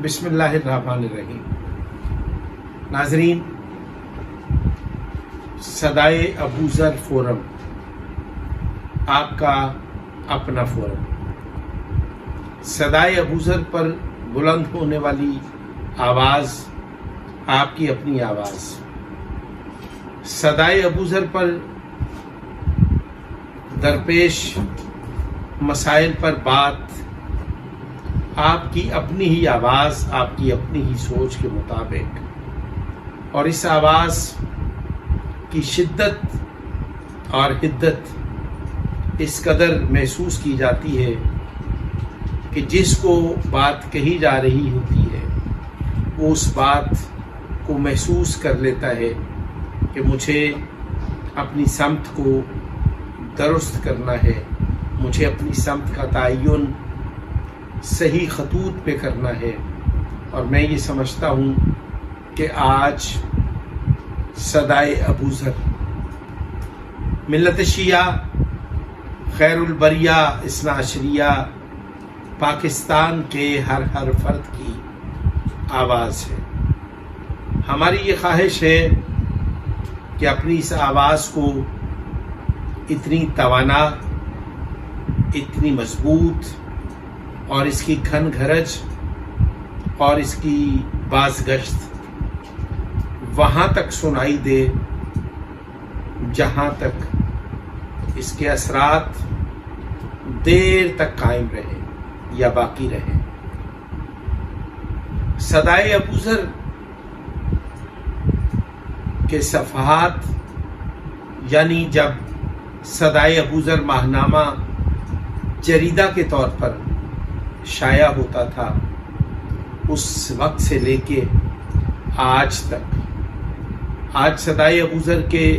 بسم اللہ الرحمن الرحیم۔ ناظرین، صدائے ابوذر فورم آپ کا اپنا فورم۔ صدائے ابوذر پر بلند ہونے والی آواز آپ کی اپنی آواز۔ صدائے ابوذر پر درپیش مسائل پر بات آپ کی اپنی ہی آواز، آپ کی اپنی ہی سوچ کے مطابق، اور اس آواز کی شدت اور حدت اس قدر محسوس کی جاتی ہے کہ جس کو بات کہی جا رہی ہوتی ہے وہ اس بات کو محسوس کر لیتا ہے کہ مجھے اپنی سمت کو درست کرنا ہے، مجھے اپنی سمت کا تعین صحیح خطوط پہ کرنا ہے۔ اور میں یہ سمجھتا ہوں کہ آج صدائے ابوذر ملت شیعہ، خیر البریہ، اثنا عشریہ، پاکستان کے ہر فرد کی آواز ہے۔ ہماری یہ خواہش ہے کہ اپنی اس آواز کو اتنی توانا، اتنی مضبوط، اور اس کی کھن گھرج اور اس کی بازگشت وہاں تک سنائی دے جہاں تک اس کے اثرات دیر تک قائم رہے یا باقی رہے۔ صدائے ابوذر کے صفحات، یعنی جب صدائے ابوذر ماہنامہ جریدہ کے طور پر شائع ہوتا تھا، اس وقت سے لے کے آج تک، آج صدائے ابوذر کے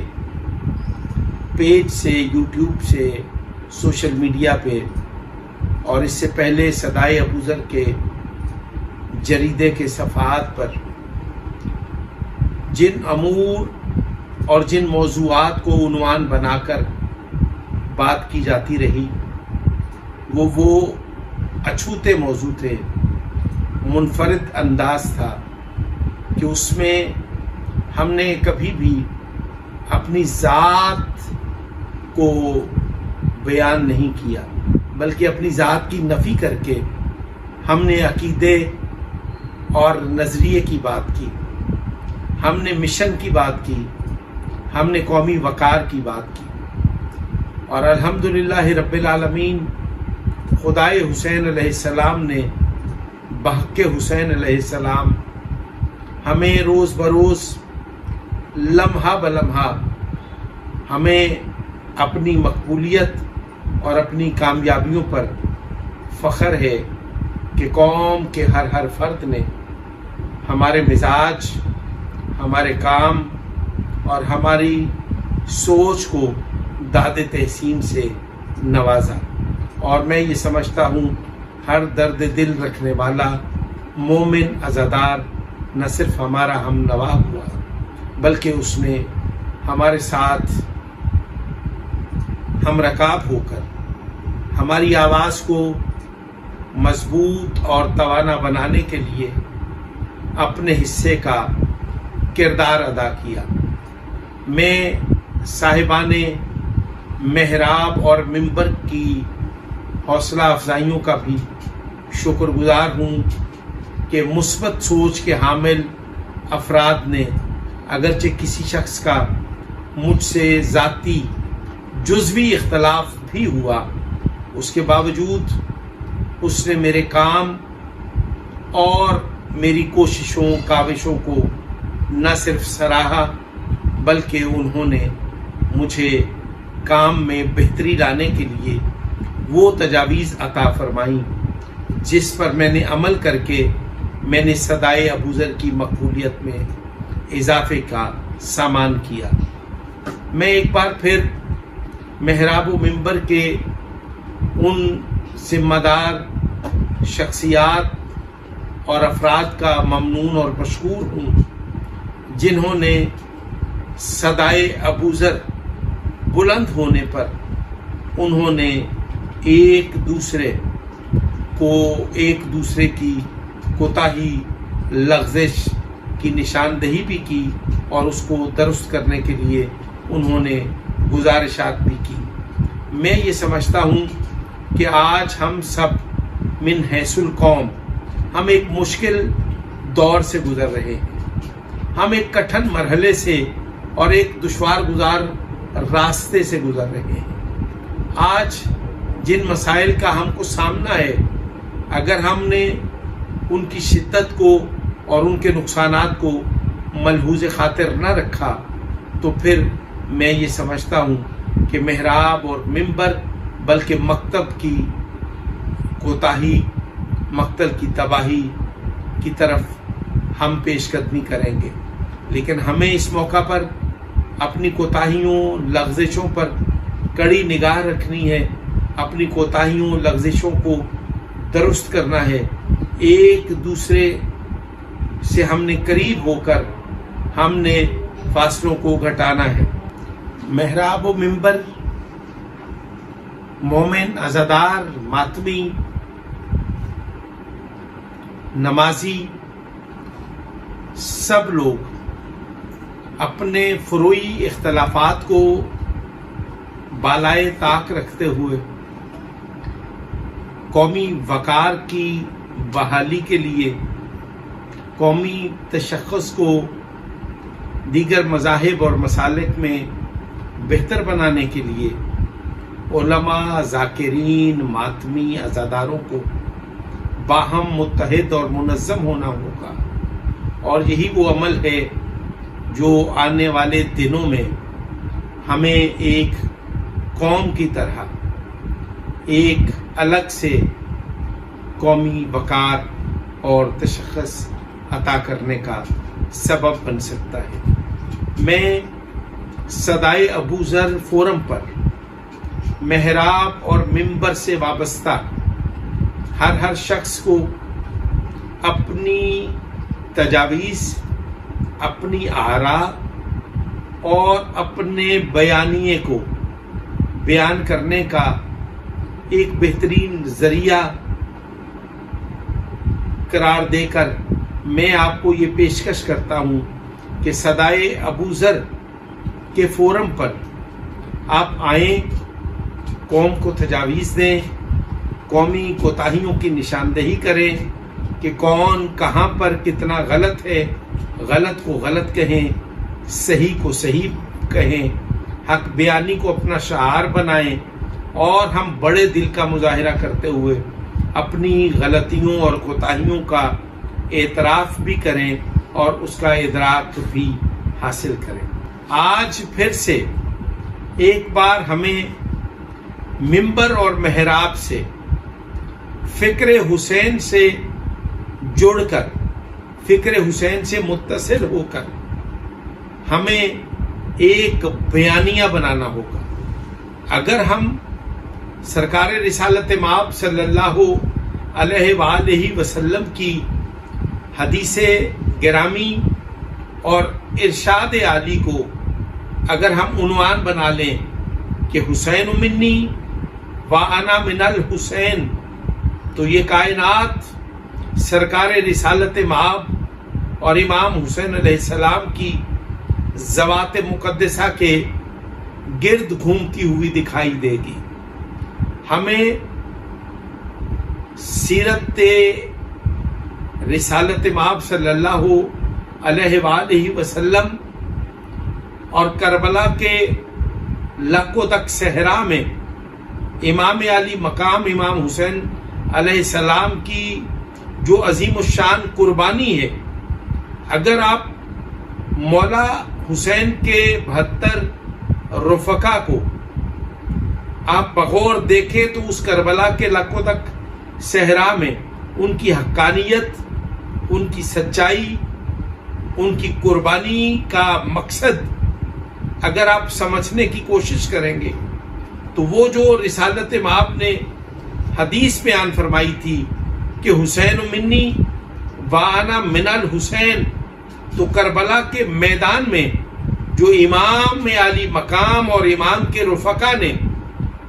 پیج سے، یوٹیوب سے، سوشل میڈیا پہ، اور اس سے پہلے صدائے ابوذر کے جریدے کے صفحات پر جن امور اور جن موضوعات کو عنوان بنا کر بات کی جاتی رہی وہ اچھوتے موضوع تھے، منفرد انداز تھا کہ اس میں ہم نے کبھی بھی اپنی ذات کو بیان نہیں کیا، بلکہ اپنی ذات کی نفی کر کے ہم نے عقیدے اور نظریے کی بات کی، ہم نے مشن کی بات کی، ہم نے قومی وقار کی بات کی۔ اور الحمدللہ رب العالمین، خدائے حسین علیہ السلام نے بحق حسین علیہ السلام ہمیں روز بروز، لمحہ بلمحہ ہمیں اپنی مقبولیت اور اپنی کامیابیوں پر فخر ہے کہ قوم کے ہر فرد نے ہمارے مزاج، ہمارے کام اور ہماری سوچ کو داد تحسین سے نوازا۔ اور میں یہ سمجھتا ہوں ہر درد دل رکھنے والا مومن عزادار نہ صرف ہمارا ہم نوا ہوا، بلکہ اس نے ہمارے ساتھ ہم رکاب ہو کر ہماری آواز کو مضبوط اور توانا بنانے کے لیے اپنے حصے کا کردار ادا کیا۔ میں صاحبان محراب اور منبر کی حوصلہ افزائیوں کا بھی شکر گزار ہوں کہ مثبت سوچ کے حامل افراد نے، اگرچہ کسی شخص کا مجھ سے ذاتی جزوی اختلاف بھی ہوا، اس کے باوجود اس نے میرے کام اور میری کوششوں، کاوشوں کو نہ صرف سراہا، بلکہ انہوں نے مجھے کام میں بہتری لانے کے لیے وہ تجاویز عطا فرمائیں جس پر میں نے عمل کر کے میں نے صدائے ابوذر کی مقبولیت میں اضافے کا سامان کیا۔ میں ایک بار پھر محراب و منبر کے ان ذمہ دار شخصیات اور افراد کا ممنون اور مشکور ہوں جنہوں نے صدائے ابوذر بلند ہونے پر انہوں نے ایک دوسرے کی کوتاہی لغزش کی نشاندہی بھی کی اور اس کو درست کرنے کے لیے انہوں نے گزارشات بھی کی۔ میں یہ سمجھتا ہوں کہ آج ہم سب من حیث القوم ہم ایک مشکل دور سے گزر رہے ہیں، ہم ایک کٹھن مرحلے سے اور ایک دشوار گزار راستے سے گزر رہے ہیں۔ آج جن مسائل کا ہم کو سامنا ہے، اگر ہم نے ان کی شدت کو اور ان کے نقصانات کو ملحوظ خاطر نہ رکھا تو پھر میں یہ سمجھتا ہوں کہ محراب اور منبر بلکہ مکتب کی کوتاہی، مقتل کی تباہی کی طرف ہم پیش قدمی کریں گے۔ لیکن ہمیں اس موقع پر اپنی کوتاہیوں، لغزشوں پر کڑی نگاہ رکھنی ہے، اپنی کوتاہیوں، لغزشوں کو درست کرنا ہے، ایک دوسرے سے ہم نے قریب ہو کر ہم نے فاصلوں کو گھٹانا ہے۔ محراب و منبر، مومن، عزادار، ماتمی، نمازی، سب لوگ اپنے فروعی اختلافات کو بالائے طاق رکھتے ہوئے قومی وقار کی بحالی کے لیے، قومی تشخص کو دیگر مذاہب اور مسالک میں بہتر بنانے کے لیے علماء، ذاکرین، ماتمی، عزاداروں کو باہم متحد اور منظم ہونا ہوگا، اور یہی وہ عمل ہے جو آنے والے دنوں میں ہمیں ایک قوم کی طرح ایک الگ سے قومی وقار اور تشخص عطا کرنے کا سبب بن سکتا ہے۔ میں صدائے ابو ذر فورم پر محراب اور منبر سے وابستہ ہر شخص کو اپنی تجاویز، اپنی آراء اور اپنے بیانیے کو بیان کرنے کا ایک بہترین ذریعہ قرار دے کر میں آپ کو یہ پیشکش کرتا ہوں کہ صدائے ابو ذر کے فورم پر آپ آئیں، قوم کو تجاویز دیں، قومی کوتاہیوں کی نشاندہی کریں کہ کون کہاں پر کتنا غلط ہے، غلط کو غلط کہیں، صحیح کو صحیح کہیں، حق بیانی کو اپنا شعار بنائیں، اور ہم بڑے دل کا مظاہرہ کرتے ہوئے اپنی غلطیوں اور کوتاہیوں کا اعتراف بھی کریں اور اس کا ادراک بھی حاصل کریں۔ آج پھر سے ایک بار ہمیں منبر اور محراب سے، فکر حسین سے جڑ کر، فکر حسین سے متصل ہو کر ہمیں ایک بیانیہ بنانا ہوگا۔ اگر ہم سرکار رسالت مآب صلی اللہ علیہ وآلہ وسلم کی حدیث گرامی اور ارشاد عالی کو اگر ہم عنوان بنا لیں کہ حسین منی وانا من الحسین، تو یہ کائنات سرکار رسالت مآب اور امام حسین علیہ السلام کی ذوات مقدسہ کے گرد گھومتی ہوئی دکھائی دے گی۔ ہمیں سیرت رسالت مآب صلی اللہ علیہ وآلہ وسلم اور کربلا کے لکو دک صحرا میں امام علی مقام امام حسین علیہ السلام کی جو عظیم الشان قربانی ہے، اگر آپ مولا حسین کے 72 رفقا کو آپ بغور دیکھیں تو اس کربلا کے لکو تک صحرا میں ان کی حقانیت، ان کی سچائی، ان کی قربانی کا مقصد اگر آپ سمجھنے کی کوشش کریں گے تو وہ جو رسالت مآب نے حدیث بیان فرمائی تھی کہ حسین منی وانا من الحسین، تو کربلا کے میدان میں جو امام علی مقام اور امام کے رفقا نے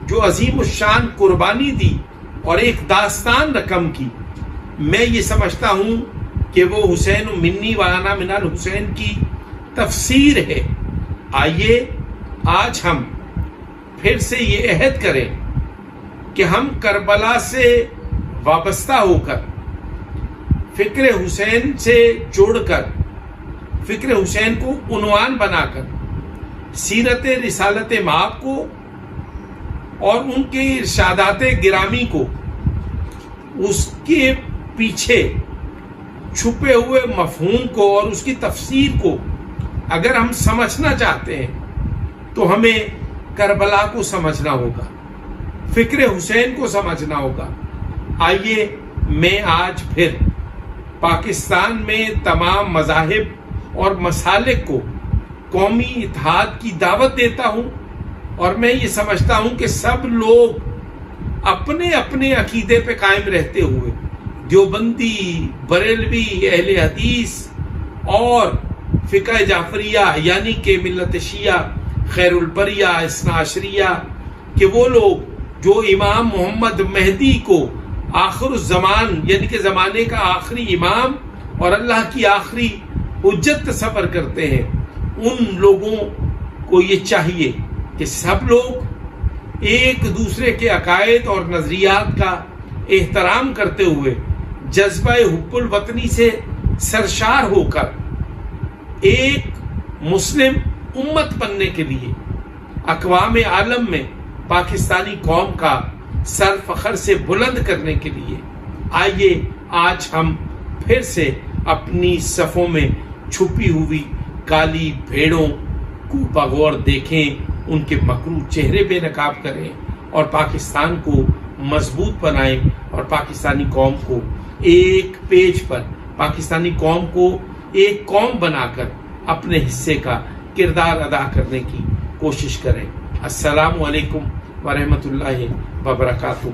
جو عظیم الشان قربانی دی اور ایک داستان رقم کی، میں یہ سمجھتا ہوں کہ وہ حسین منی وانا من الحسین کی تفسیر ہے۔ آئیے آج ہم پھر سے یہ عہد کریں کہ ہم کربلا سے وابستہ ہو کر، فکر حسین سے جوڑ کر، فکر حسین کو عنوان بنا کر سیرت رسالت مآب کو اور ان کے ارشادات گرامی کو، اس کے پیچھے چھپے ہوئے مفہوم کو اور اس کی تفسیر کو اگر ہم سمجھنا چاہتے ہیں تو ہمیں کربلا کو سمجھنا ہوگا، فکر حسین کو سمجھنا ہوگا۔ آئیے میں آج پھر پاکستان میں تمام مذاہب اور مسالک کو قومی اتحاد کی دعوت دیتا ہوں، اور میں یہ سمجھتا ہوں کہ سب لوگ اپنے اپنے عقیدے پہ قائم رہتے ہوئے، دیوبندی، بریلوی، اہل حدیث اور فقہ جعفریہ یعنی کہ ملت شیعہ، خیر البریہ، اثنا عشریہ، کہ وہ لوگ جو امام محمد مہدی کو آخر الزمان یعنی کہ زمانے کا آخری امام اور اللہ کی آخری حجت تصور کرتے ہیں، ان لوگوں کو یہ چاہیے کہ سب لوگ ایک دوسرے کے عقائد اور نظریات کا احترام کرتے ہوئے جذبہ حب الوطنی سے سرشار ہو کر ایک مسلم امت بننے کے لیے اقوام عالم میں پاکستانی قوم کا سر فخر سے بلند کرنے کے لیے آئیے آج ہم پھر سے اپنی صفوں میں چھپی ہوئی کالی بھیڑوں کو بغور دیکھیں، ان کے مکروہ چہرے بے نقاب کریں اور پاکستان کو مضبوط بنائیں، اور پاکستانی قوم کو ایک پیج پر، پاکستانی قوم کو ایک قوم بنا کر اپنے حصے کا کردار ادا کرنے کی کوشش کریں۔ السلام علیکم ورحمۃ اللہ وبرکاتہ۔